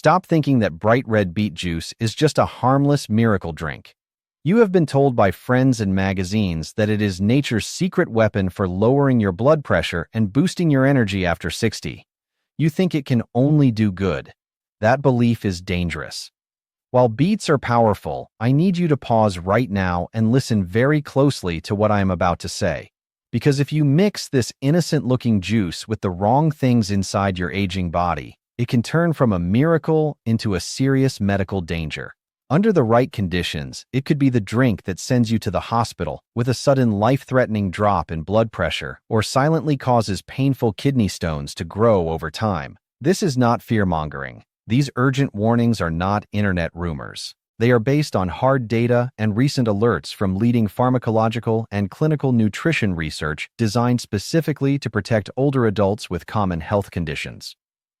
Stop thinking that bright red beet juice is just a harmless miracle drink. You have been told by friends and magazines that it is nature's secret weapon for lowering your blood pressure and boosting your energy after 60. You think it can only do good. That belief is dangerous. While beets are powerful, I need you to pause right now and listen very closely to what I am about to say. Because if you mix this innocent-looking juice with the wrong things inside your aging body, it can turn from a miracle into a serious medical danger. Under the right conditions, it could be the drink that sends you to the hospital with a sudden life-threatening drop in blood pressure or silently causes painful kidney stones to grow over time. This is not fear-mongering. These urgent warnings are not internet rumors. They are based on hard data and recent alerts from leading pharmacological and clinical nutrition research designed specifically to protect older adults with common health conditions.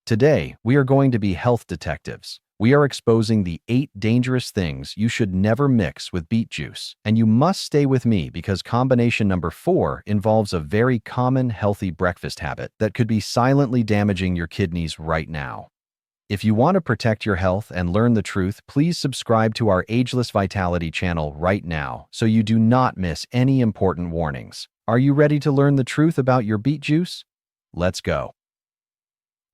Today, we are going to be health detectives. We are exposing the 8 dangerous things you should never mix with beet juice. And you must stay with me because combination number 4 involves a very common healthy breakfast habit that could be silently damaging your kidneys right now. If you want to protect your health and learn the truth, please subscribe to our Ageless Vitality channel right now so you do not miss any important warnings. Are you ready to learn the truth about your beet juice? Let's go.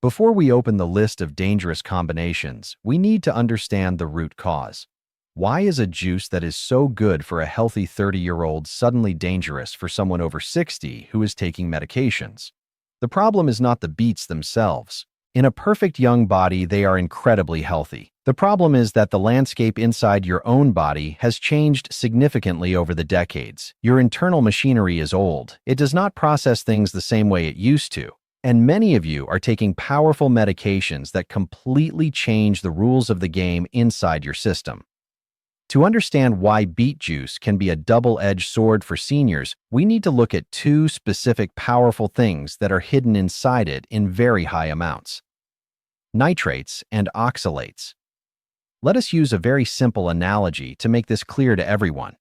Before we open the list of dangerous combinations, we need to understand the root cause. Why is a juice that is so good for a healthy 30-year-old suddenly dangerous for someone over 60 who is taking medications? The problem is not the beets themselves. In a perfect young body, they are incredibly healthy. The problem is that the landscape inside your own body has changed significantly over the decades. Your internal machinery is old. It does not process things the same way it used to. And many of you are taking powerful medications that completely change the rules of the game inside your system. To understand why beet juice can be a double-edged sword for seniors, we need to look at 2 specific powerful things that are hidden inside it in very high amounts: nitrates and oxalates. Let us use a very simple analogy to make this clear to everyone.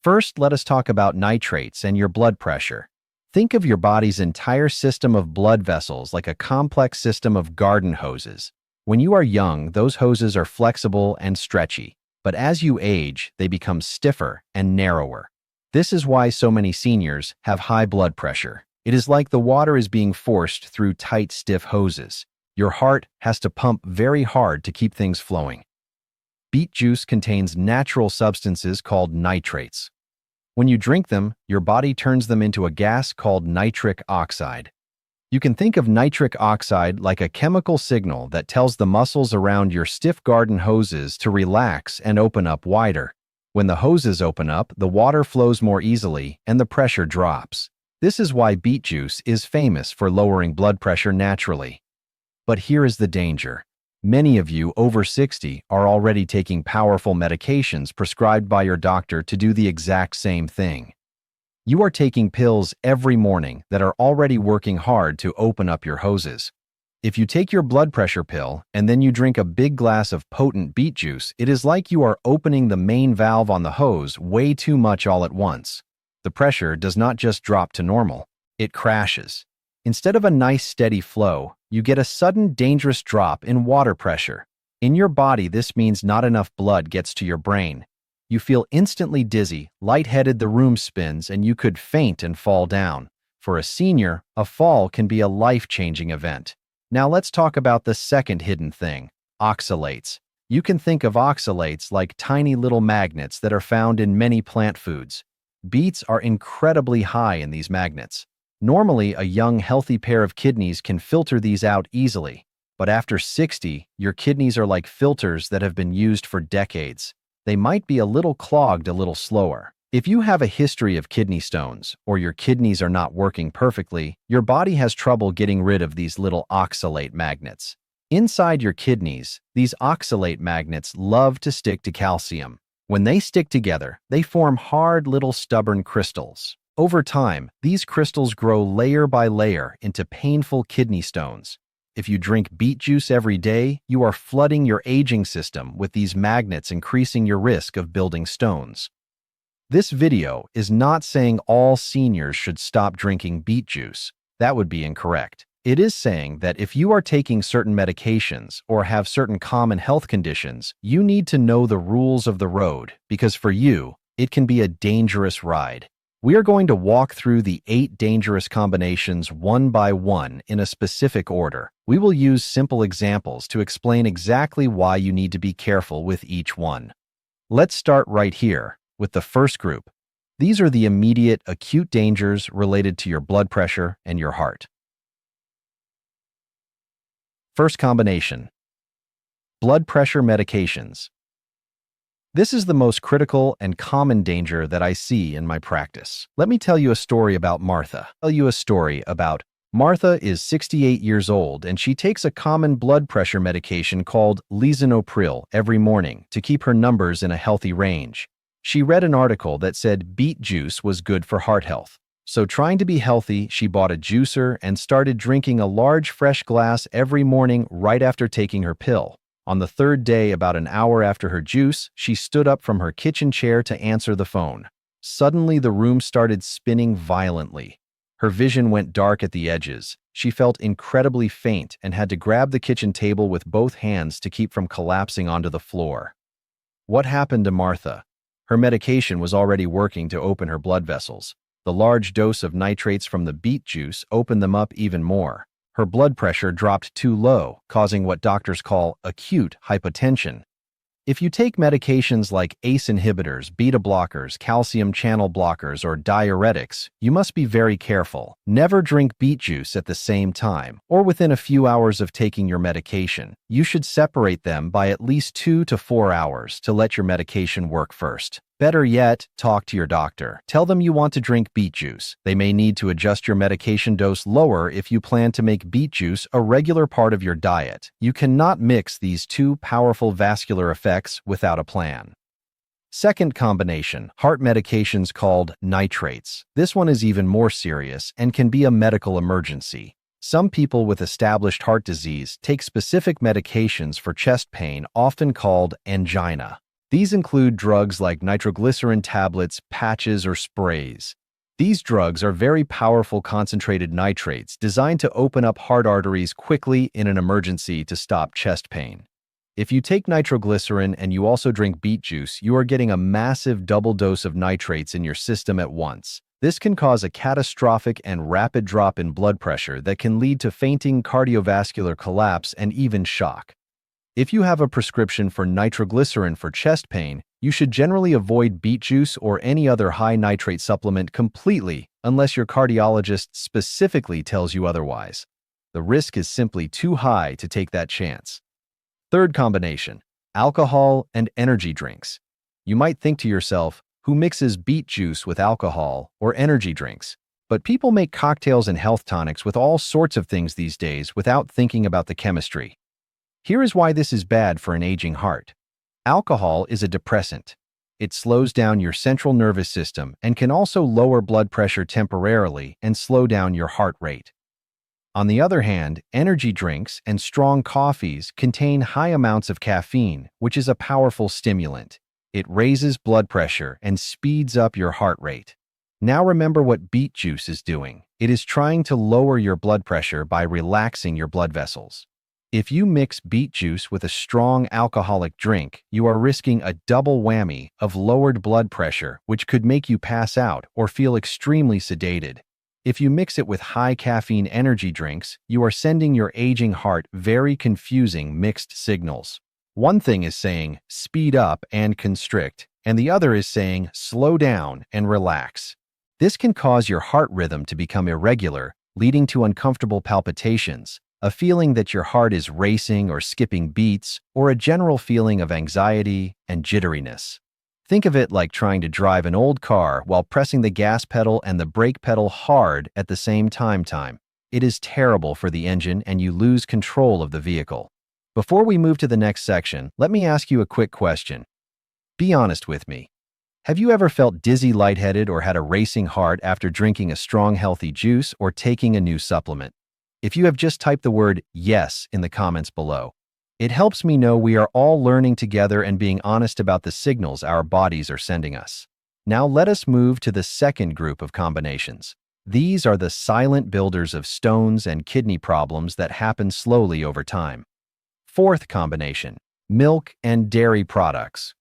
First, let us talk about nitrates and your blood pressure. Think of your body's entire system of blood vessels like a complex system of garden hoses. When you are young, those hoses are flexible and stretchy. But as you age, they become stiffer and narrower. This is why so many seniors have high blood pressure. It is like the water is being forced through tight, stiff hoses. Your heart has to pump very hard to keep things flowing. Beet juice contains natural substances called nitrates. When you drink them, your body turns them into a gas called nitric oxide. You can think of nitric oxide like a chemical signal that tells the muscles around your stiff garden hoses to relax and open up wider. When the hoses open up, the water flows more easily and the pressure drops. This is why beet juice is famous for lowering blood pressure naturally. But here is the danger. Many of you over 60 are already taking powerful medications prescribed by your doctor to do the exact same thing. You are taking pills every morning that are already working hard to open up your hoses. If you take your blood pressure pill and then you drink a big glass of potent beet juice, it is like you are opening the main valve on the hose way too much all at once. The pressure does not just drop to normal, it crashes. Instead of a nice steady flow, you get a sudden dangerous drop in water pressure. In your body, this means not enough blood gets to your brain. You feel instantly dizzy, lightheaded, the room spins, and you could faint and fall down. For a senior, a fall can be a life-changing event. Now let's talk about the second hidden thing, oxalates. You can think of oxalates like tiny little magnets that are found in many plant foods. Beets are incredibly high in these magnets. Normally, a young, healthy pair of kidneys can filter these out easily. But after 60, your kidneys are like filters that have been used for decades. They might be a little clogged a little slower. If you have a history of kidney stones, or your kidneys are not working perfectly, your body has trouble getting rid of these little oxalate magnets. Inside your kidneys, these oxalate magnets love to stick to calcium. When they stick together, they form hard little stubborn crystals. Over time, these crystals grow layer by layer into painful kidney stones. If you drink beet juice every day, you are flooding your aging system with these magnets, increasing your risk of building stones. This video is not saying all seniors should stop drinking beet juice. That would be incorrect. It is saying that if you are taking certain medications or have certain common health conditions, you need to know the rules of the road because for you, it can be a dangerous ride. We are going to walk through the 8 dangerous combinations one by one in a specific order. We will use simple examples to explain exactly why you need to be careful with each one. Let's start right here with the first group. These are the immediate acute dangers related to your blood pressure and your heart. First combination: blood pressure medications. This is the most critical and common danger that I see in my practice. Let me tell you a story about Martha. Martha is 68 years old and she takes a common blood pressure medication called lisinopril every morning to keep her numbers in a healthy range. She read an article that said beet juice was good for heart health. So trying to be healthy, she bought a juicer and started drinking a large fresh glass every morning right after taking her pill. On the third day, about an hour after her juice, she stood up from her kitchen chair to answer the phone. Suddenly, the room started spinning violently. Her vision went dark at the edges. She felt incredibly faint and had to grab the kitchen table with both hands to keep from collapsing onto the floor. What happened to Martha? Her medication was already working to open her blood vessels. The large dose of nitrates from the beet juice opened them up even more. Her blood pressure dropped too low, causing what doctors call acute hypotension. If you take medications like ACE inhibitors, beta blockers, calcium channel blockers, or diuretics, you must be very careful. Never drink beet juice at the same time or within a few hours of taking your medication. You should separate them by at least 2 to 4 hours to let your medication work first. Better yet, talk to your doctor. Tell them you want to drink beet juice. They may need to adjust your medication dose lower if you plan to make beet juice a regular part of your diet. You cannot mix these two powerful vascular effects without a plan. Second combination: heart medications called nitrates. This one is even more serious and can be a medical emergency. Some people with established heart disease take specific medications for chest pain, often called angina. These include drugs like nitroglycerin tablets, patches, or sprays. These drugs are very powerful concentrated nitrates designed to open up heart arteries quickly in an emergency to stop chest pain. If you take nitroglycerin and you also drink beet juice, you are getting a massive double dose of nitrates in your system at once. This can cause a catastrophic and rapid drop in blood pressure that can lead to fainting, cardiovascular collapse, and even shock. If you have a prescription for nitroglycerin for chest pain, you should generally avoid beet juice or any other high nitrate supplement completely unless your cardiologist specifically tells you otherwise. The risk is simply too high to take that chance. Third combination: alcohol and energy drinks. You might think to yourself, who mixes beet juice with alcohol or energy drinks? But people make cocktails and health tonics with all sorts of things these days without thinking about the chemistry. Here is why this is bad for an aging heart. Alcohol is a depressant. It slows down your central nervous system and can also lower blood pressure temporarily and slow down your heart rate. On the other hand, energy drinks and strong coffees contain high amounts of caffeine, which is a powerful stimulant. It raises blood pressure and speeds up your heart rate. Now remember what beet juice is doing. It is trying to lower your blood pressure by relaxing your blood vessels. If you mix beet juice with a strong alcoholic drink, you are risking a double whammy of lowered blood pressure, which could make you pass out or feel extremely sedated. If you mix it with high caffeine energy drinks, you are sending your aging heart very confusing mixed signals. One thing is saying, speed up and constrict, and the other is saying, slow down and relax. This can cause your heart rhythm to become irregular, leading to uncomfortable palpitations, a feeling that your heart is racing or skipping beats, or a general feeling of anxiety and jitteriness. Think of it like trying to drive an old car while pressing the gas pedal and the brake pedal hard at the same time. It is terrible for the engine and you lose control of the vehicle. Before we move to the next section, let me ask you a quick question. Be honest with me. Have you ever felt dizzy, lightheaded, or had a racing heart after drinking a strong, healthy juice or taking a new supplement? If you have just typed the word yes in the comments below, it helps me know we are all learning together and being honest about the signals our bodies are sending us. Now let us move to the second group of combinations. These are the silent builders of stones and kidney problems that happen slowly over time. Fourth combination: milk and dairy products.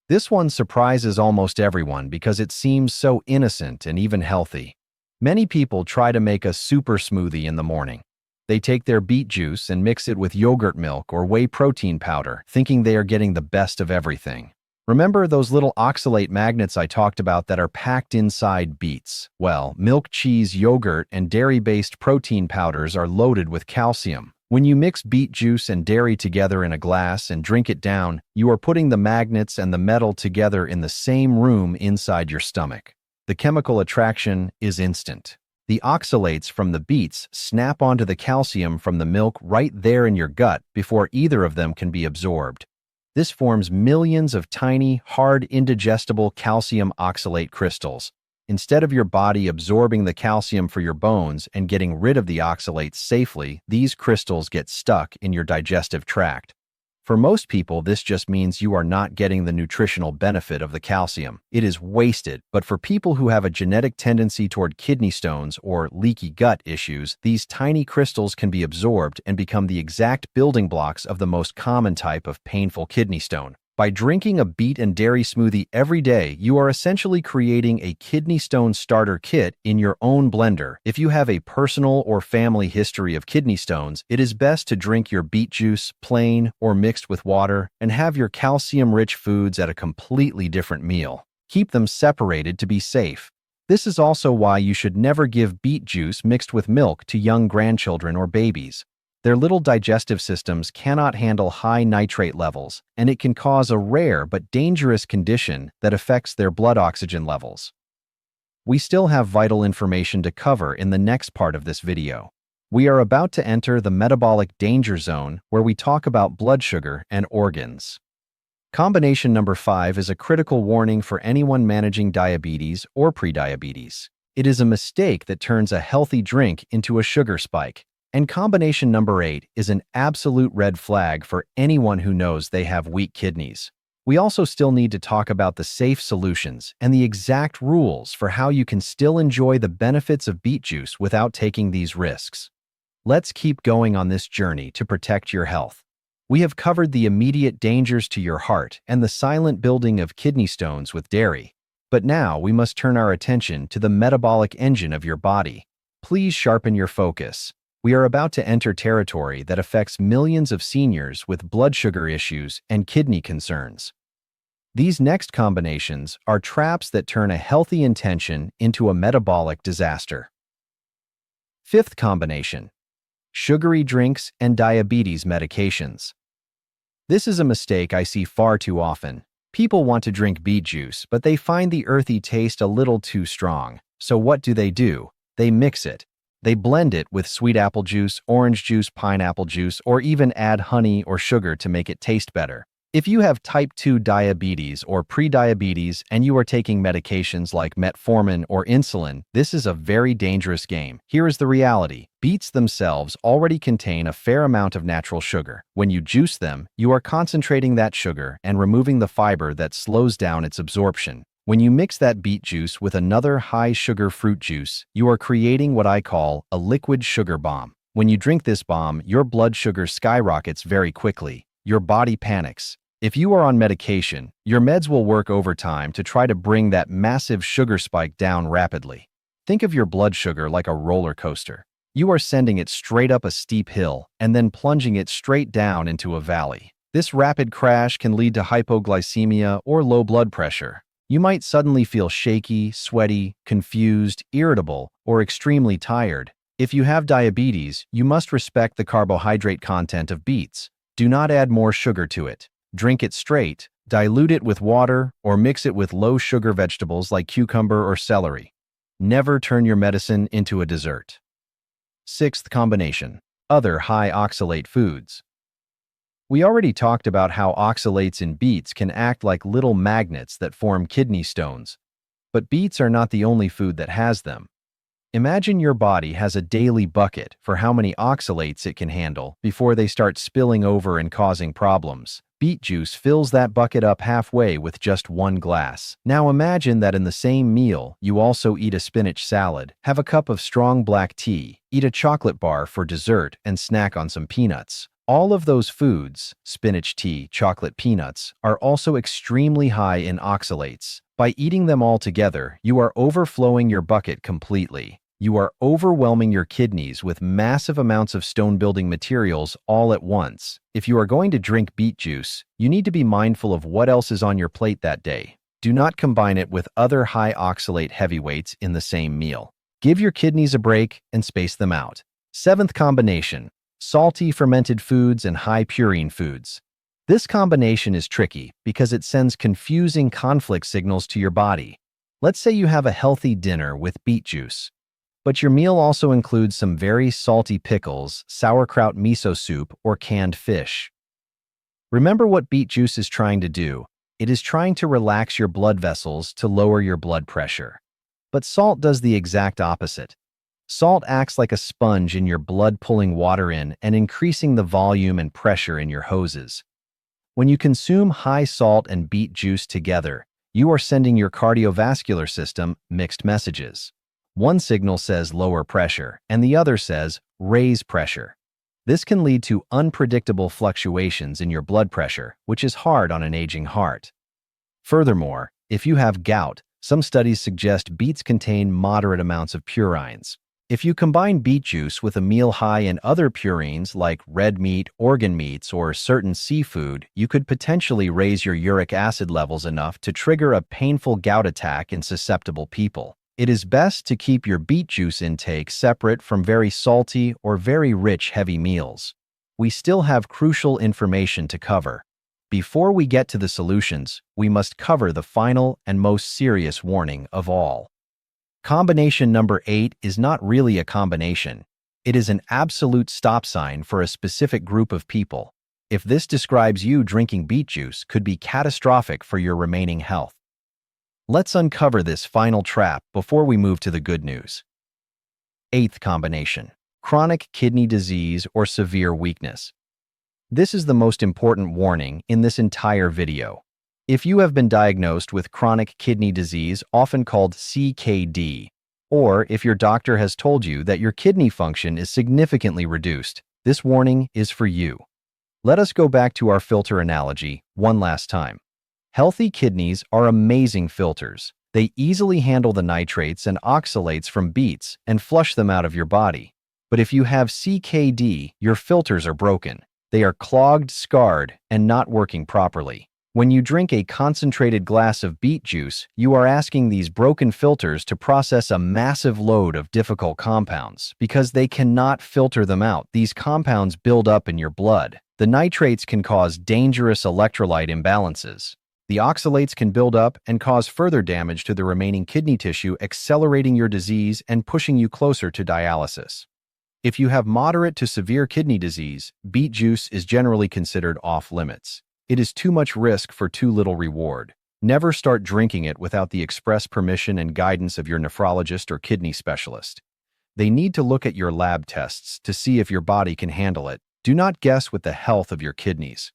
This one surprises almost everyone because it seems so innocent and even healthy. Many people try to make a super smoothie in the morning. They take their beet juice and mix it with yogurt milk or whey protein powder, thinking they are getting the best of everything. Remember those little oxalate magnets I talked about that are packed inside beets? Well, milk, cheese, yogurt, and dairy-based protein powders are loaded with calcium. When you mix beet juice and dairy together in a glass and drink it down, you are putting the magnets and the metal together in the same room inside your stomach. The chemical attraction is instant. The oxalates from the beets snap onto the calcium from the milk right there in your gut before either of them can be absorbed. This forms millions of tiny, hard, indigestible calcium oxalate crystals. Instead of your body absorbing the calcium for your bones and getting rid of the oxalates safely, these crystals get stuck in your digestive tract. For most people, this just means you are not getting the nutritional benefit of the calcium. It is wasted, but for people who have a genetic tendency toward kidney stones or leaky gut issues, these tiny crystals can be absorbed and become the exact building blocks of the most common type of painful kidney stone. By drinking a beet and dairy smoothie every day, you are essentially creating a kidney stone starter kit in your own blender. If you have a personal or family history of kidney stones, it is best to drink your beet juice plain or mixed with water and have your calcium-rich foods at a completely different meal. Keep them separated to be safe. This is also why you should never give beet juice mixed with milk to young grandchildren or babies. Their little digestive systems cannot handle high nitrate levels, and it can cause a rare but dangerous condition that affects their blood oxygen levels. We still have vital information to cover in the next part of this video. We are about to enter the metabolic danger zone where we talk about blood sugar and organs. Combination number 5 is a critical warning for anyone managing diabetes or prediabetes. It is a mistake that turns a healthy drink into a sugar spike. And combination number 8 is an absolute red flag for anyone who knows they have weak kidneys. We also still need to talk about the safe solutions and the exact rules for how you can still enjoy the benefits of beet juice without taking these risks. Let's keep going on this journey to protect your health. We have covered the immediate dangers to your heart and the silent building of kidney stones with dairy. But now we must turn our attention to the metabolic engine of your body. Please sharpen your focus. We are about to enter territory that affects millions of seniors with blood sugar issues and kidney concerns. These next combinations are traps that turn a healthy intention into a metabolic disaster. Fifth combination: sugary drinks and diabetes medications. This is a mistake I see far too often. People want to drink beet juice, but they find the earthy taste a little too strong. So what do? They mix it. They blend it with sweet apple juice, orange juice, pineapple juice, or even add honey or sugar to make it taste better. If you have type 2 diabetes or prediabetes and you are taking medications like metformin or insulin, this is a very dangerous game. Here is the reality. Beets themselves already contain a fair amount of natural sugar. When you juice them, you are concentrating that sugar and removing the fiber that slows down its absorption. When you mix that beet juice with another high-sugar fruit juice, you are creating what I call a liquid sugar bomb. When you drink this bomb, your blood sugar skyrockets very quickly. Your body panics. If you are on medication, your meds will work overtime to try to bring that massive sugar spike down rapidly. Think of your blood sugar like a roller coaster. You are sending it straight up a steep hill and then plunging it straight down into a valley. This rapid crash can lead to hypoglycemia or low blood pressure. You might suddenly feel shaky, sweaty, confused, irritable, or extremely tired. If you have diabetes, you must respect the carbohydrate content of beets. Do not add more sugar to it. Drink it straight, dilute it with water, or mix it with low-sugar vegetables like cucumber or celery. Never turn your medicine into a dessert. Sixth combination: other high oxalate foods. We already talked about how oxalates in beets can act like little magnets that form kidney stones. But beets are not the only food that has them. Imagine your body has a daily bucket for how many oxalates it can handle before they start spilling over and causing problems. Beet juice fills that bucket up halfway with just one glass. Now imagine that in the same meal, you also eat a spinach salad, have a cup of strong black tea, eat a chocolate bar for dessert, and snack on some peanuts. All of those foods, spinach tea, chocolate, peanuts, are also extremely high in oxalates. By eating them all together, you are overflowing your bucket completely. You are overwhelming your kidneys with massive amounts of stone-building materials all at once. If you are going to drink beet juice, you need to be mindful of what else is on your plate that day. Do not combine it with other high oxalate heavyweights in the same meal. Give your kidneys a break and space them out. Seventh combination: salty fermented foods and high purine foods. This combination is tricky because it sends confusing conflict signals to your body. Let's say you have a healthy dinner with beet juice, but your meal also includes some very salty pickles, sauerkraut miso soup, or canned fish. Remember what beet juice is trying to do. It is trying to relax your blood vessels to lower your blood pressure. But salt does the exact opposite. Salt acts like a sponge in your blood, pulling water in and increasing the volume and pressure in your hoses. When you consume high salt and beet juice together, you are sending your cardiovascular system mixed messages. One signal says lower pressure, and the other says raise pressure. This can lead to unpredictable fluctuations in your blood pressure, which is hard on an aging heart. Furthermore, if you have gout, some studies suggest beets contain moderate amounts of purines. If you combine beet juice with a meal high in other purines like red meat, organ meats, or certain seafood, you could potentially raise your uric acid levels enough to trigger a painful gout attack in susceptible people. It is best to keep your beet juice intake separate from very salty or very rich heavy meals. We still have crucial information to cover. Before we get to the solutions, we must cover the final and most serious warning of all. Combination number 8 is not really a combination. It is an absolute stop sign for a specific group of people. If this describes you, drinking beet juice could be catastrophic for your remaining health. Let's uncover this final trap before we move to the good news. 8th combination: chronic kidney disease or severe weakness. This is the most important warning in this entire video. If you have been diagnosed with chronic kidney disease, often called CKD, or if your doctor has told you that your kidney function is significantly reduced, this warning is for you. Let us go back to our filter analogy one last time. Healthy kidneys are amazing filters. They easily handle the nitrates and oxalates from beets and flush them out of your body. But if you have CKD, your filters are broken. They are clogged, scarred, and not working properly. When you drink a concentrated glass of beet juice, you are asking these broken filters to process a massive load of difficult compounds because they cannot filter them out. These compounds build up in your blood. The nitrates can cause dangerous electrolyte imbalances. The oxalates can build up and cause further damage to the remaining kidney tissue, accelerating your disease and pushing you closer to dialysis. If you have moderate to severe kidney disease, beet juice is generally considered off limits. It is too much risk for too little reward. Never start drinking it without the express permission and guidance of your nephrologist or kidney specialist. They need to look at your lab tests to see if your body can handle it. Do not guess with the health of your kidneys.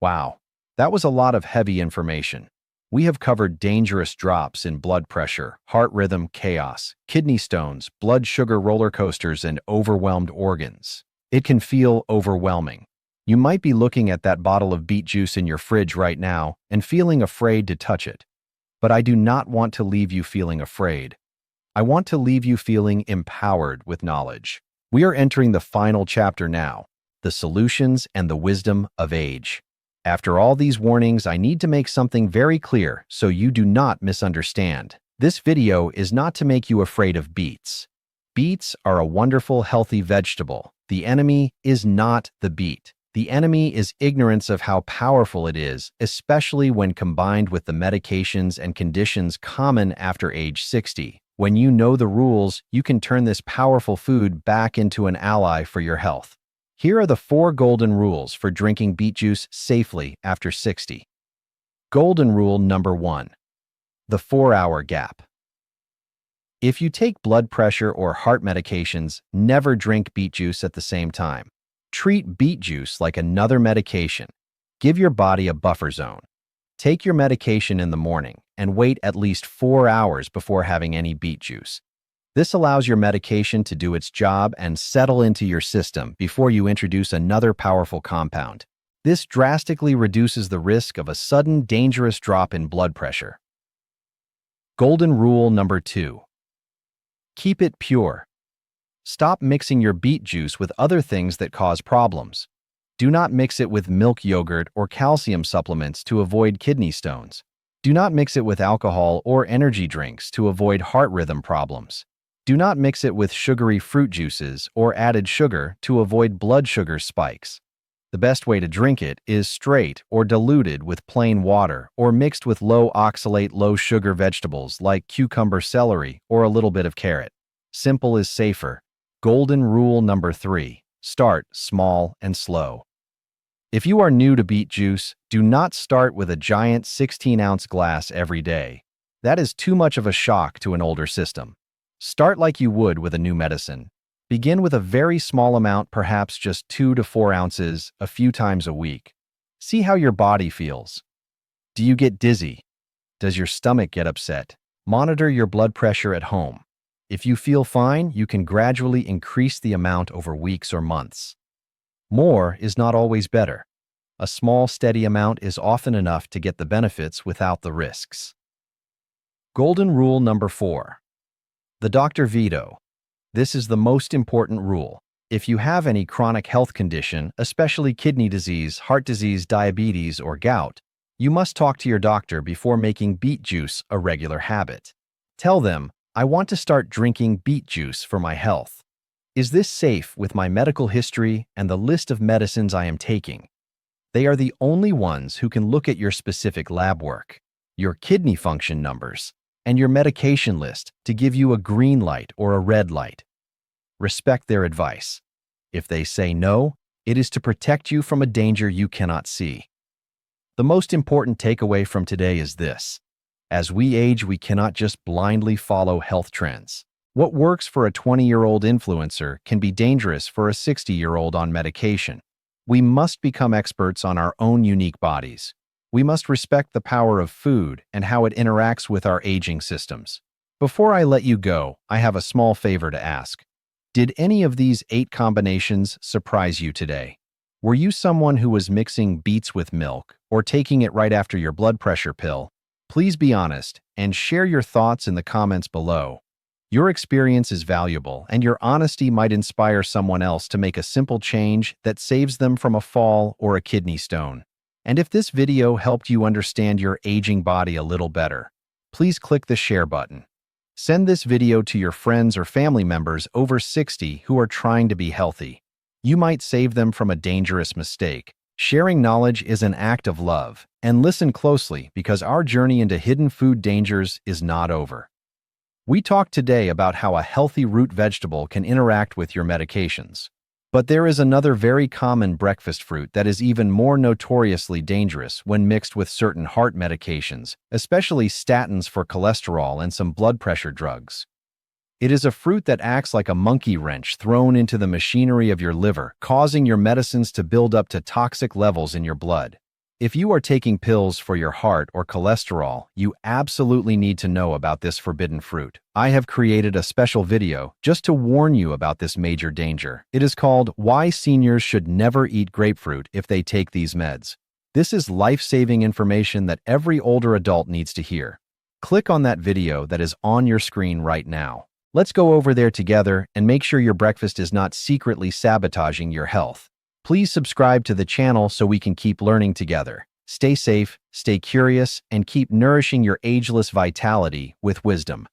Wow, that was a lot of heavy information. We have covered dangerous drops in blood pressure, heart rhythm chaos, kidney stones, blood sugar roller coasters, and overwhelmed organs. It can feel overwhelming. You might be looking at that bottle of beet juice in your fridge right now and feeling afraid to touch it. But I do not want to leave you feeling afraid. I want to leave you feeling empowered with knowledge. We are entering the final chapter now, the solutions and the wisdom of age. After all these warnings, I need to make something very clear so you do not misunderstand. This video is not to make you afraid of beets. Beets are a wonderful, healthy vegetable. The enemy is not the beet. The enemy is ignorance of how powerful it is, especially when combined with the medications and conditions common after age 60. When you know the rules, you can turn this powerful food back into an ally for your health. Here are the 4 golden rules for drinking beet juice safely after 60. Golden rule number 1: the 4-hour gap. If you take blood pressure or heart medications, never drink beet juice at the same time. Treat beet juice like another medication. Give your body a buffer zone. Take your medication in the morning and wait at least 4 hours before having any beet juice. This allows your medication to do its job and settle into your system before you introduce another powerful compound. This drastically reduces the risk of a sudden, dangerous drop in blood pressure. Golden rule number 2. Keep it pure. Stop mixing your beet juice with other things that cause problems. Do not mix it with milk yogurt or calcium supplements to avoid kidney stones. Do not mix it with alcohol or energy drinks to avoid heart rhythm problems. Do not mix it with sugary fruit juices or added sugar to avoid blood sugar spikes. The best way to drink it is straight or diluted with plain water or mixed with low oxalate, low sugar vegetables like cucumber, celery, or a little bit of carrot. Simple is safer. Golden rule number 3. Start small and slow. If you are new to beet juice, do not start with a giant 16-ounce glass every day. That is too much of a shock to an older system. Start like you would with a new medicine. Begin with a very small amount, perhaps just 2 to 4 ounces, a few times a week. See how your body feels. Do you get dizzy? Does your stomach get upset? Monitor your blood pressure at home. If you feel fine, you can gradually increase the amount over weeks or months. More is not always better. A small, steady amount is often enough to get the benefits without the risks. Golden rule number 4. The doctor veto. This is the most important rule. If you have any chronic health condition, especially kidney disease, heart disease, diabetes, or gout, you must talk to your doctor before making beet juice a regular habit. Tell them, I want to start drinking beet juice for my health. Is this safe with my medical history and the list of medicines I am taking? They are the only ones who can look at your specific lab work, your kidney function numbers, and your medication list to give you a green light or a red light. Respect their advice. If they say no, it is to protect you from a danger you cannot see. The most important takeaway from today is this. As we age, we cannot just blindly follow health trends. What works for a 20-year-old influencer can be dangerous for a 60-year-old on medication. We must become experts on our own unique bodies. We must respect the power of food and how it interacts with our aging systems. Before I let you go, I have a small favor to ask. Did any of these 8 combinations surprise you today? Were you someone who was mixing beets with milk or taking it right after your blood pressure pill? Please be honest and share your thoughts in the comments below. Your experience is valuable, and your honesty might inspire someone else to make a simple change that saves them from a fall or a kidney stone. And if this video helped you understand your aging body a little better, please click the share button. Send this video to your friends or family members over 60 who are trying to be healthy. You might save them from a dangerous mistake. Sharing knowledge is an act of love, and listen closely because our journey into hidden food dangers is not over. We talked today about how a healthy root vegetable can interact with your medications. But there is another very common breakfast fruit that is even more notoriously dangerous when mixed with certain heart medications, especially statins for cholesterol and some blood pressure drugs. It is a fruit that acts like a monkey wrench thrown into the machinery of your liver, causing your medicines to build up to toxic levels in your blood. If you are taking pills for your heart or cholesterol, you absolutely need to know about this forbidden fruit. I have created a special video just to warn you about this major danger. It is called Why Seniors Should Never Eat Grapefruit If They Take These Meds. This is life-saving information that every older adult needs to hear. Click on that video that is on your screen right now. Let's go over there together and make sure your breakfast is not secretly sabotaging your health. Please subscribe to the channel so we can keep learning together. Stay safe, stay curious, and keep nourishing your ageless vitality with wisdom.